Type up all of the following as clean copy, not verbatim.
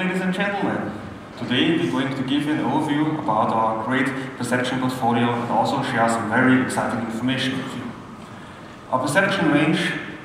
ladies and gentlemen. Today we're going to give you an overview about our great perception portfolio and also share some very exciting information with you. Our perception range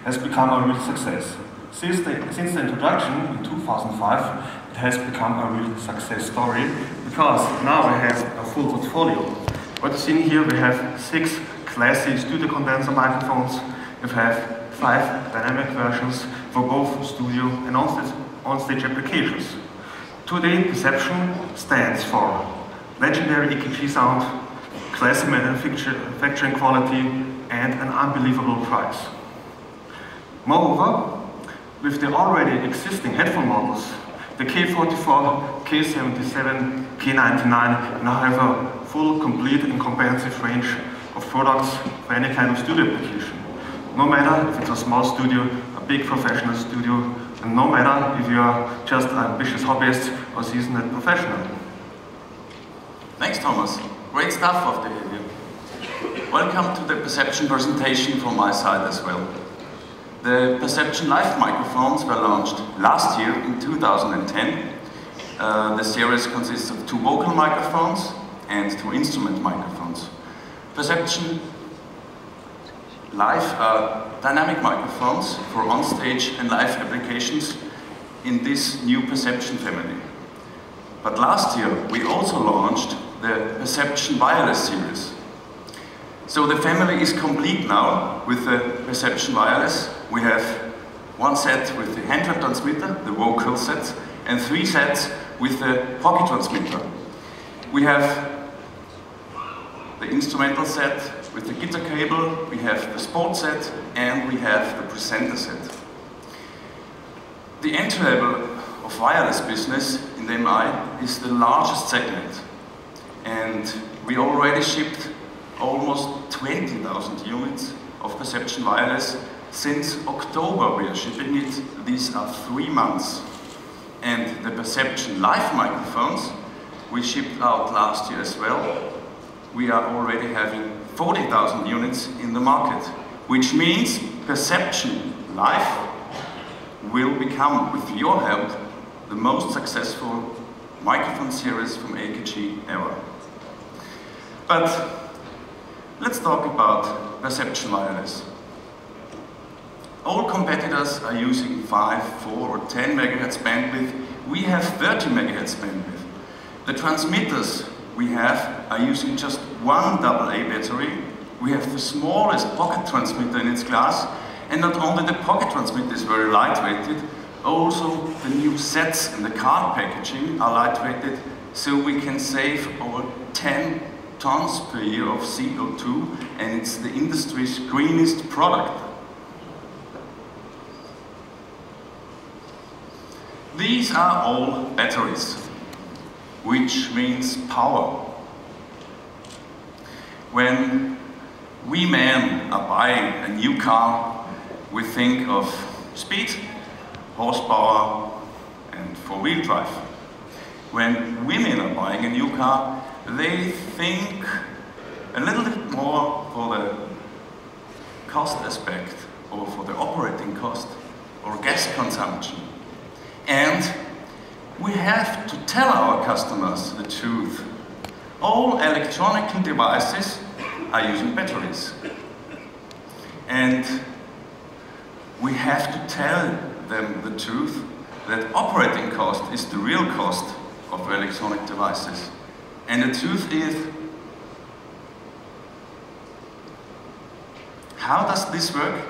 has become a real success. Since the introduction in 2005, it has become a real success story because now we have a full portfolio. What you see here, we have 6 classy studio condenser microphones. We have 5 dynamic versions for both studio and on-stage applications. Today, perception stands for legendary AKG sound, classy manufacturing quality, and an unbelievable price. Moreover, with the already existing headphone models, the K44, K77, K99 now have a full, complete and comprehensive range of products for any kind of studio application. No matter if it's a small studio, a big professional studio, and no matter if you are just an ambitious hobbyist or seasoned professional. Thanks, Thomas. Great stuff of the video. Welcome to the Perception presentation from my side as well. The Perception Live microphones were launched last year in 2010. The series consists of 2 vocal microphones and 2 instrument microphones. Perception Live are dynamic microphones for on-stage and live applications in this new Perception family. But last year we also launched the Perception Wireless series. So the family is complete now with the Perception Wireless. We have 1 set with the handheld transmitter, the vocal set, and 3 sets with the pocket transmitter. We have the instrumental set with the guitar cable, we have the sport set, and we have the presenter set. The entry level of wireless business in the MI is the largest segment, and we already shipped almost 20,000 units of Perception Wireless. Since October we are shipping it. These are 3 months. And the Perception Live microphones we shipped out last year as well. We are already having 40,000 units in the market, which means Perception Live will become, with your help, the most successful microphone series from AKG ever. But let's talk about Perception Wireless. All competitors are using 5, 4 or 10 MHz bandwidth. We have 30 MHz bandwidth. The transmitters we have are using just 1 AA battery. We have the smallest pocket transmitter in its class, and not only the pocket transmitter is very lightweighted, also the new sets and the card packaging are lightweighted, so we can save over 10 tons per year of CO2, and it's the industry's greenest product. These are all batteries, which means power. When we men are buying a new car, we think of speed, horsepower, and 4-wheel drive. When women are buying a new car, they think a little bit more for the cost aspect, or for the operating cost, or gas consumption. And we have to tell our customers the truth. All electronic devices are using batteries. And we have to tell them the truth that operating cost is the real cost of electronic devices. And the truth is, how does this work?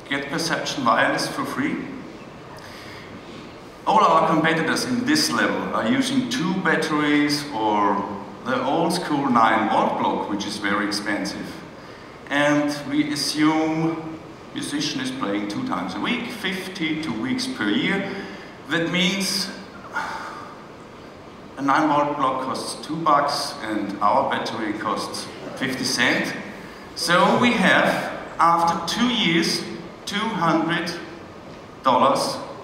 Get Perception Wireless for free? All our competitors in this level are using 2 batteries or the old school 9-volt block, which is very expensive. And we assume musician is playing 2 times a week, 52 weeks per year. That means a 9-volt block costs $2 and our battery costs 50 cents. So we have, after 2 years, $200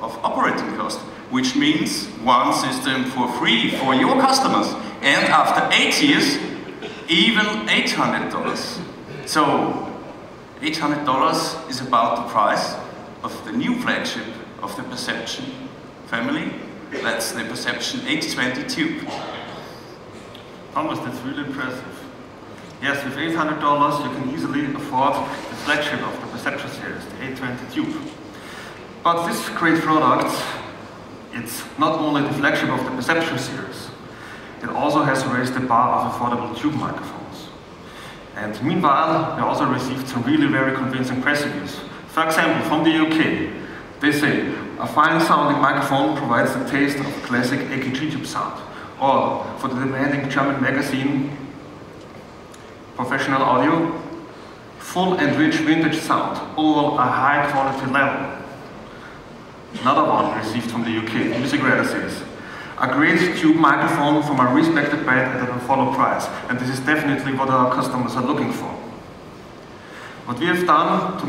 of operating cost, which means 1 system for free for your customers. And after 8 years, even $800. So $800 is about the price of the new flagship of the Perception family, That's the Perception 820 tube. Thomas, that's really impressive. Yes, with $800 you can easily afford the flagship of the Perception series, the 820 tube. But this great product, it's not only the flagship of the Perception series, it also has raised the bar of affordable tube microphones. And meanwhile, we also received some really very convincing press reviews. For example, from the UK, they say, a fine sounding microphone provides the taste of a classic AKG tube sound. Or, for the demanding German magazine, Professional Audio, full and rich vintage sound, all a high quality level. Another one received from the UK, Music Radar says, a great tube microphone from a respected brand at an affordable price. And this is definitely what our customers are looking for. What we have done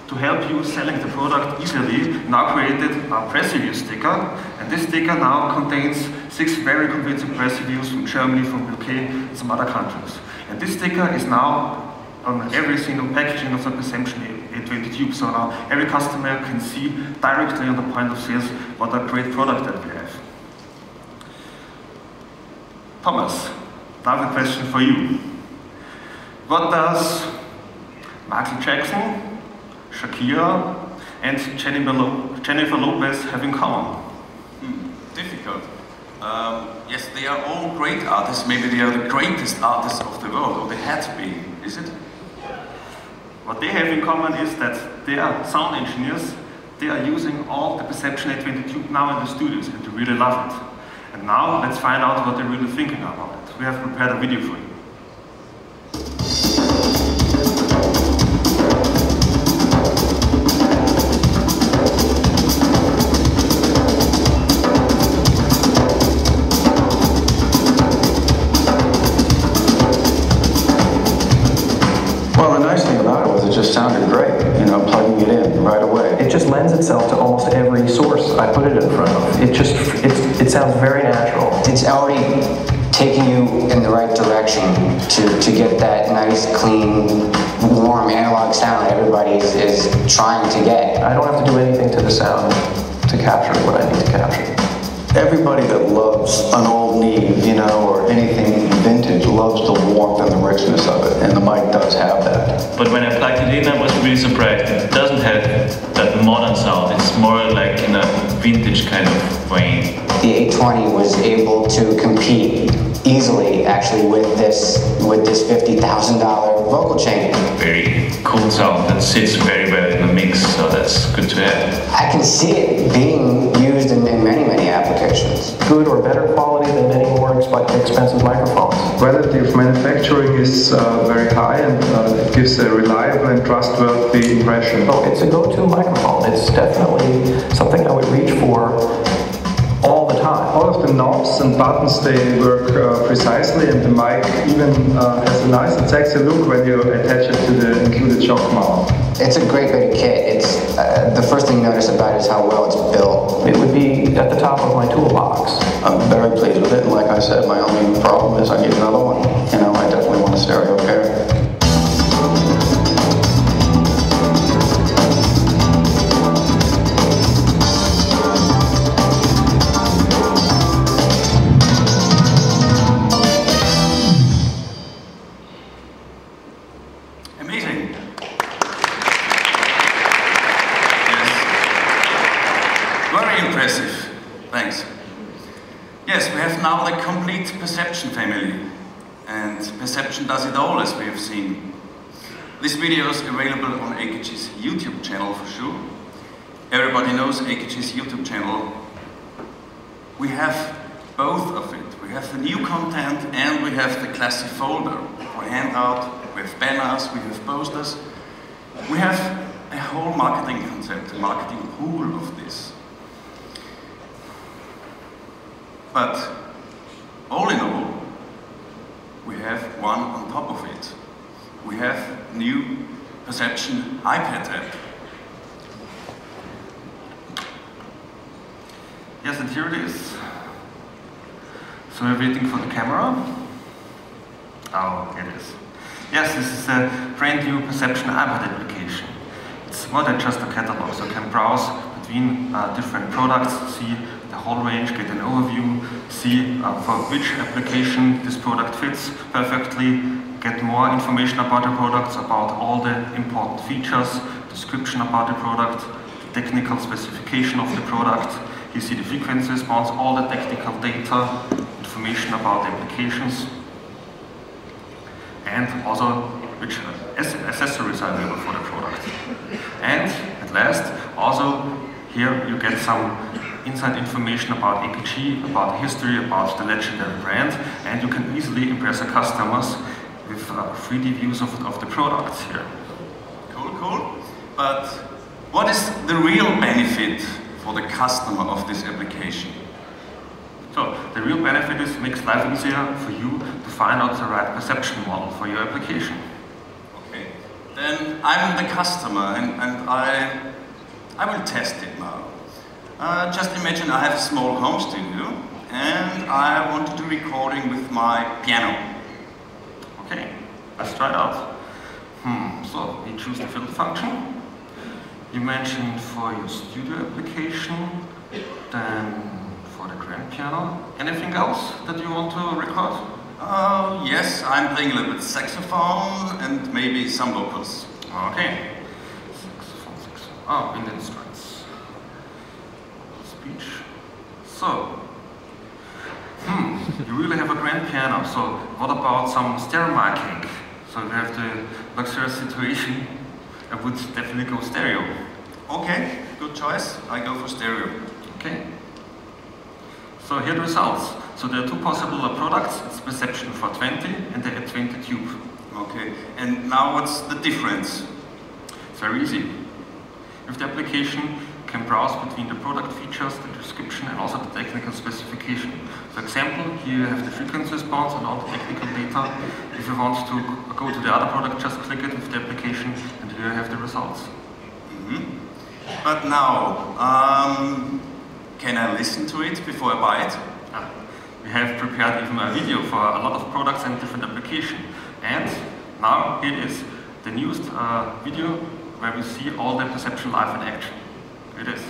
to help you selling the product easily, now created a press review sticker, and this sticker now contains 6 very convincing press reviews from Germany, from UK, and some other countries. And this sticker is now on every single packaging of the Perception 820 tube, so now every customer can see directly on the point of sales what a great product that we have. Thomas, now the question for you. What does Michael Jackson, Shakira, and Jennifer Lopez have in common? Difficult. Yes, they are all great artists. Maybe they are the greatest artists of the world, or they had to be, is it? What they have in common is that they are sound engineers. They are using all the Perception 820 tube now in the studios, and they really love it. And now let's find out what they're really thinking about it. We have prepared a video for you. Well, the nice thing about it was it just sounded great, you know, plugging it in right away. It just lends itself to almost every source I put it in front of. It sounds very natural. It's already taking you in the right direction to get that nice, clean, warm analog sound everybody is trying to get. I don't have to do anything to the sound to capture what I need to capture. Everybody that loves an old Neve, you know, or anything vintage loves the warmth and the richness of it, and the mic does have that. But when I plugged it in, I was really surprised. It doesn't have that modern sound. It's more like in a vintage kind of way. The 820 was able to compete easily, actually, with this $50,000 vocal changer. Very cool sound that sits very well in the mix, so that's good to have. I can see it being used in many applications. Good or better quality than many more expensive microphones. Quality of manufacturing is very high, and it gives a reliable and trustworthy impression. Oh, it's a go-to microphone. It's definitely something I would reach for all the time. All of the knobs and buttons, they work precisely, and the mic even has a nice and sexy look when you attach it to the included shock mount. It's a great bit of kit. It's the first thing you notice about it is how well it's built. It would be at the top of my toolbox. I'm very pleased with it, and like I said, my only problem is I need another one. You know, I definitely want a stereo pair. Amazing. Very impressive. Thanks. Yes, we have now the complete Perception family. And Perception does it all, as we have seen. This video is available on AKG's YouTube channel for sure. Everybody knows AKG's YouTube channel. We have both of it. We have the new content and we have the classic folder for handout. We have banners, we have posters. We have a whole marketing concept, a marketing pool of this. But all in all, we have one on top of it. We have new Perception iPad app. Yes, and here it is. So we're waiting for the camera. Oh, it is. Yes, this is a brand new Perception iPad application. It's more than just a catalog, so you can browse between different products, see the whole range, get an overview, see for which application this product fits perfectly, get more information about the products, about all the important features, description about the product, the technical specification of the product. You see the frequency response, all the technical data, information about the applications, and also which accessories are available for the product. And at last, also here you get some inside information about AKG, about the history, about the legendary brand, and you can easily impress the customers with 3D views of the products here. Cool, cool. But what is the real benefit for the customer of this application? So the real benefit is makes life easier for you to find out the right perception model for your application. Okay, then I'm the customer and I will test it now. Just imagine I have a small home studio and I want to do recording with my piano. Okay, let's try it out. So you choose the filter function. You mentioned for your studio application, then for the grand piano. Anything else that you want to record? Yes, I'm playing a little bit saxophone and maybe some vocals. Okay. Saxophone. Oh, wind instruments. Speech. So, you really have a grand piano. So, what about some stereo miking? So, you have the luxurious situation. I would definitely go stereo. Okay, good choice. I go for stereo. Okay. So here are the results. So there are two possible products. It's perception for 20 and the A20 tube. Okay, and now what's the difference? It's very easy. If the application can browse between the product features, the description, and also the technical specification. For example, here you have the frequency response and all the technical data. If you want to go to the other product, just click it with the application, and here you have the results. But now, can I listen to it before I buy it? We have prepared even a video for a lot of products and different applications. And now here is the newest video where we see all the perception live in action. It is.